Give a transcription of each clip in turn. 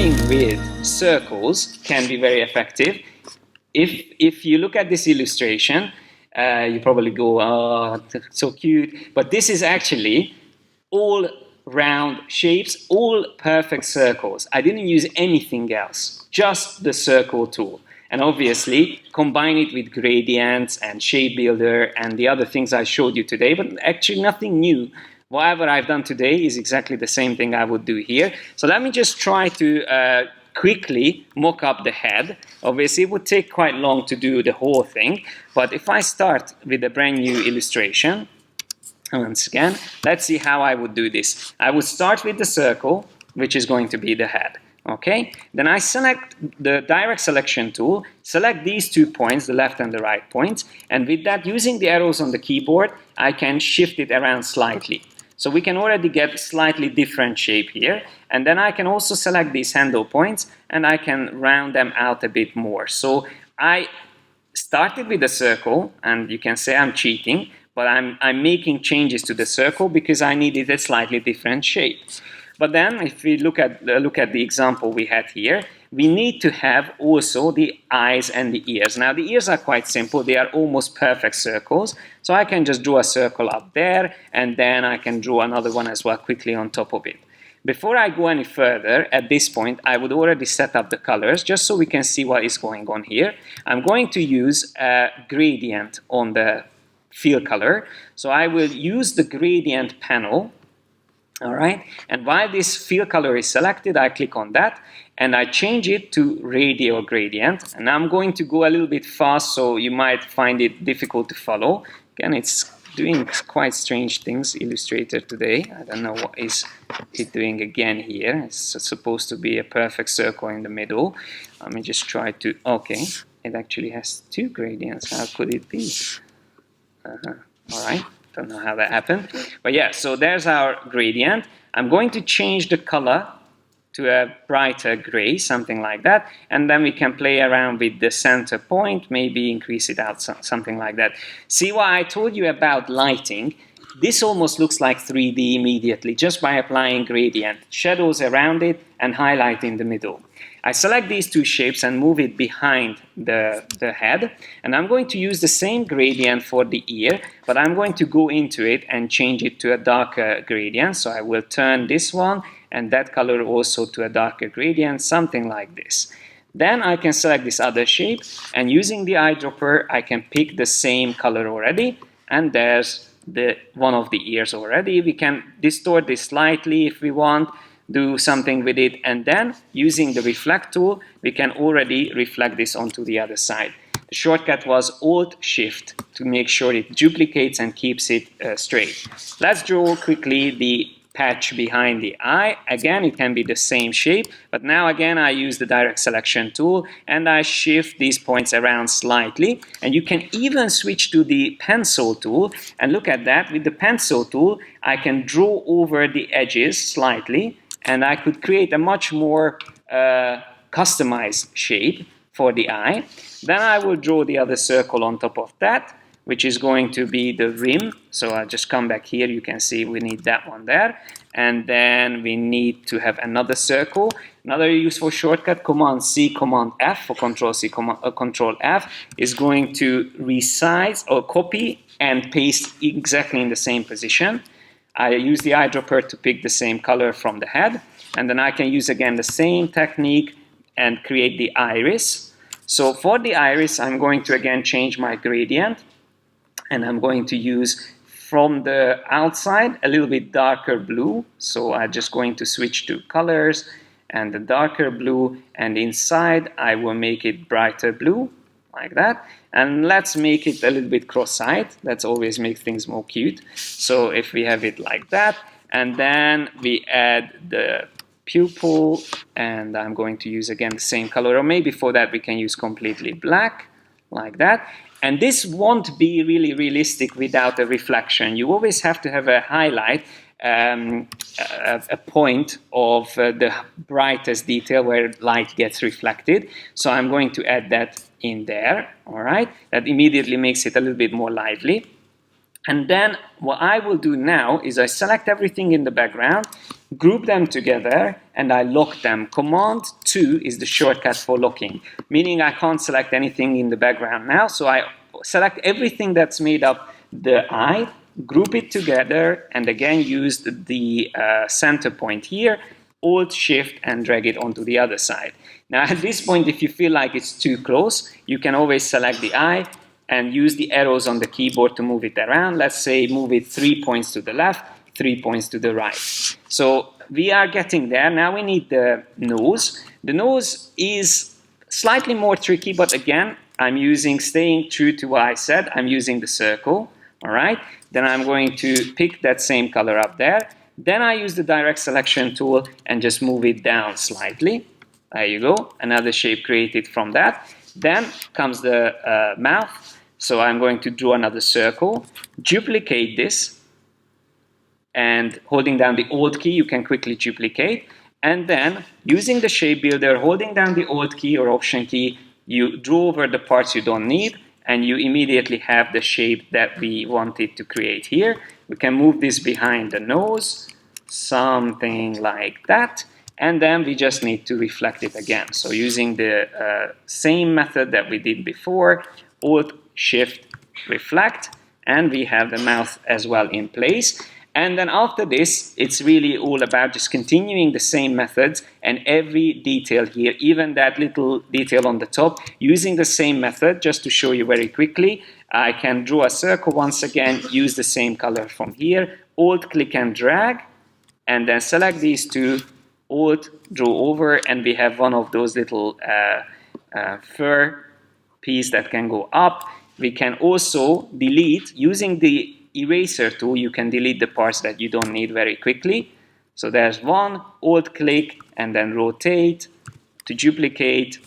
playing with circles can be very effective. If you look at this illustration, you probably go, oh, so cute. But this is actually all round shapes, all perfect circles. I didn't use anything else, just the circle tool. And obviously, combine it with gradients and shape builder and the other things I showed you today, but actually nothing new. Whatever I've done today is exactly the same thing I would do here. So let me just try to quickly mock up the head. Obviously, it would take quite long to do the whole thing, but if I start with a brand new illustration, once again, let's see how I would do this. I would start with the circle, which is going to be the head. Okay, then I select the direct selection tool, select these 2 points, the left and the right points, and with that, using the arrows on the keyboard, I can shift it around slightly. So we can already get a slightly different shape here, and then I can also select these handle points and I can round them out a bit more. So I started with a circle, and you can say I'm cheating, but I'm making changes to the circle because I needed a slightly different shape. But then, if we look at the example we had here, we need to have also the eyes and the ears. Now, the ears are quite simple. They are almost perfect circles. So I can just draw a circle up there, and then I can draw another one as well quickly on top of it. Before I go any further, at this point, I would already set up the colors, just so we can see what is going on here. I'm going to use a gradient on the fill color. So I will use the gradient panel. All right, and while this fill color is selected, I click on that and I change it to radial gradient. And I'm going to go a little bit fast, so you might find it difficult to follow. Again, it's doing quite strange things, Illustrator today. I don't know what is it doing again here. It's supposed to be a perfect circle in the middle. Let me just try to, okay, it actually has 2 gradients. How could it be? All right. Don't know how that happened, but yeah, so there's our gradient. I'm going to change the color to a brighter gray, something like that, and then we can play around with the center point, maybe increase it out, something like that. See what I told you about lighting? This almost looks like 3D immediately, just by applying gradient, shadows around it, and highlight in the middle. I select these 2 shapes and move it behind the head, and I'm going to use the same gradient for the ear, but I'm going to go into it and change it to a darker gradient. So I will turn this one and that color also to a darker gradient, something like this. Then I can select this other shape, and using the eyedropper, I can pick the same color already, and there's one of the ears already. We can distort this slightly if we want, do something with it, and then using the reflect tool, we can already reflect this onto the other side. The shortcut was Alt-Shift to make sure it duplicates and keeps it straight. Let's draw quickly the patch behind the eye. Again, it can be the same shape, but now again I use the direct selection tool and I shift these points around slightly, and you can even switch to the pencil tool, and look at that. With the pencil tool I can draw over the edges slightly, and I could create a much more customized shape for the eye. Then I will draw the other circle on top of that, which is going to be the rim. So I'll just come back here. You can see we need that one there. And then we need to have another circle. Another useful shortcut, Command-C, Command-F, or Control-C, Control-F, is going to resize or copy and paste exactly in the same position. I use the eyedropper to pick the same color from the head, and then I can use again the same technique and create the iris. So for the iris, I'm going to again change my gradient, and I'm going to use from the outside a little bit darker blue. So I'm just going to switch to colors and the darker blue, and inside I will make it brighter blue, like that. And let's make it a little bit cross-eyed. That's always makes things more cute. So if we have it like that, and then we add the pupil, and I'm going to use again the same color, or maybe for that we can use completely black, like that. And this won't be really realistic without a reflection. You always have to have a highlight, a point of the brightest detail where light gets reflected. So I'm going to add that in there, all right? That immediately makes it a little bit more lively. And then what I will do now is I select everything in the background, group them together, and I lock them. Command 2 is the shortcut for locking, meaning I can't select anything in the background now, so I select everything that's made up the eye, group it together, and again use the center point here, Alt Shift, and drag it onto the other side. Now at this point, if you feel like it's too close, you can always select the eye and use the arrows on the keyboard to move it around. Let's say move it 3 points to the left, 3 points to the right. So we are getting there. Now we need the nose. The nose is slightly more tricky, but again, I'm staying true to what I said, I'm using the circle, all right? Then I'm going to pick that same color up there. Then I use the direct selection tool and just move it down slightly. There you go, another shape created from that. Then comes the mouth. So I'm going to draw another circle, duplicate this, and holding down the Alt key, you can quickly duplicate. And then using the shape builder, holding down the Alt key or Option key, you draw over the parts you don't need, and you immediately have the shape that we wanted to create here. We can move this behind the nose, something like that. And then we just need to reflect it again. So using the same method that we did before, Alt, Shift, Reflect, and we have the mouth as well in place. And then after this, it's really all about just continuing the same methods, and every detail here, even that little detail on the top, using the same method. Just to show you very quickly, I can draw a circle once again, use the same color from here, Alt, click and drag, and then select these two, Alt, draw over, and we have one of those little fur piece that can go up. We can also delete, using the eraser tool, you can delete the parts that you don't need very quickly. So there's one, Alt click, and then rotate to duplicate,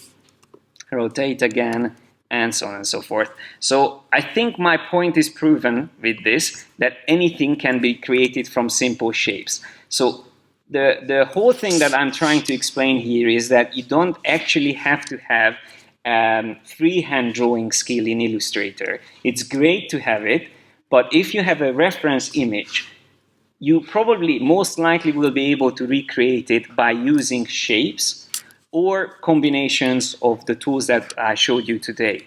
rotate again, and so on and so forth. So I think my point is proven with this, that anything can be created from simple shapes. So the whole thing that I'm trying to explain here is that you don't actually have to have freehand drawing skill in Illustrator. It's great to have it, but if you have a reference image, you probably most likely will be able to recreate it by using shapes or combinations of the tools that I showed you today.